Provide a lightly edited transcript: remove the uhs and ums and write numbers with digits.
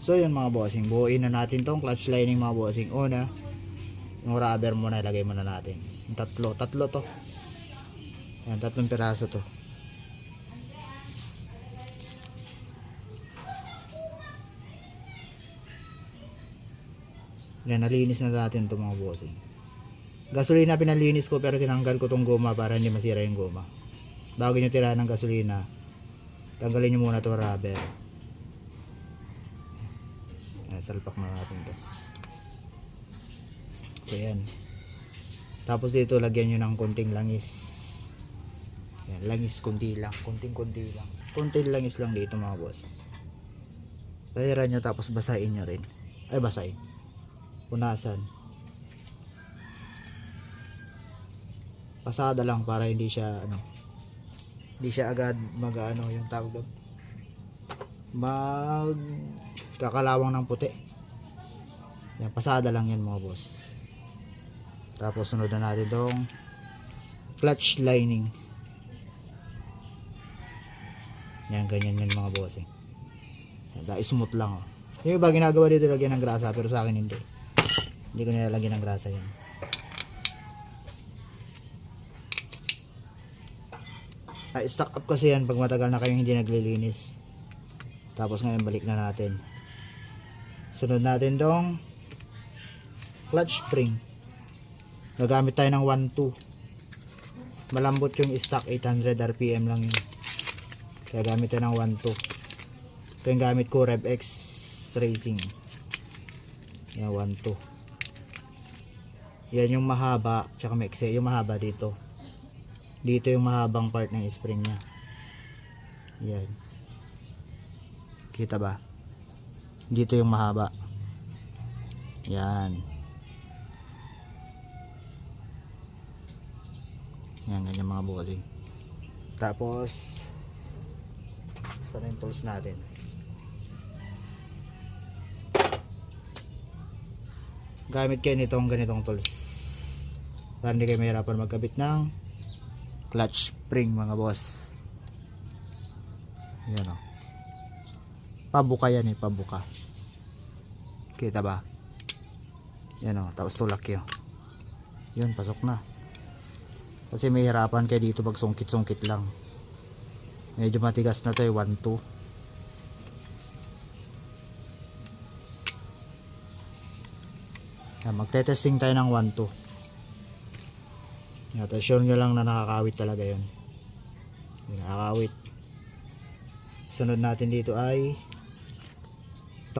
So yun mga bossing, buuin na natin tong clutch lining mga bossing. Una, yung rubber muna ilagay muna natin. Yung tatlo to. Yan, 3 piraso to. Yan, nalinis na natin to mga bossing. Gasolina pinalinis ko pero tinanggal ko tong goma para hindi masira yung goma. Bago nyo tirahan ng gasolina, tanggalin nyo muna to rubber. Yan, salpak na natin to. So yan. Tapos dito lagyan nyo ng konting langis. Yan, langis konti lang, konting-konti lang. Konting langis lang dito mga boss. Pahiran nyo tapos basahin nyo rin. Ay basahin. Punasan. Pasada lang para hindi siya hindi siya agad yung tawag doon. Kakalawang ng puti. Yan, pasada lang yan mga boss. Tapos sunod na natin tong clutch lining. Yan, ganyan yan mga boss. Yan, smooth lang oh. Yung iba ginagawa dito lagyan ng grasa pero sa akin hindi. Hindi ko nilalagyan ng grasa yan. Stock up kasi yan pag matagal na kayong hindi naglilinis. Tapos ngayon balik na natin. Sunod natin tong clutch spring. Gagamit tayo ng 1.2. Malambot yung stock, 800 RPM lang yun. Kaya gamit tayo ng 1.2. Ito yung gamit ko, RevX Racing. Yan, 1.2. Yan yung mahaba, tsaka maikse. Yung mahaba dito. Dito yung mahabang part ng spring nya. Yan. Kita ba? Dito yung mahaba. Yan. Yan, ganyan mga bossing. Tapos saan yung tools natin? Gamit kayo nitong ganitong tools para hindi kayo mahirapan magkabit ng clutch spring mga boss. Yan o. Pabuka yan pabuka. Kita ba? Yan o, tapos tulak yun. Yun, pasok na. Kasi may hirapan kayo dito pag sungkit-sungkit lang. Medyo matigas na to 1.2. Magte-testing tayo ng 1.2. Sure nyo lang na nakakawit talaga yun. Nakakawit. Sunod natin dito ay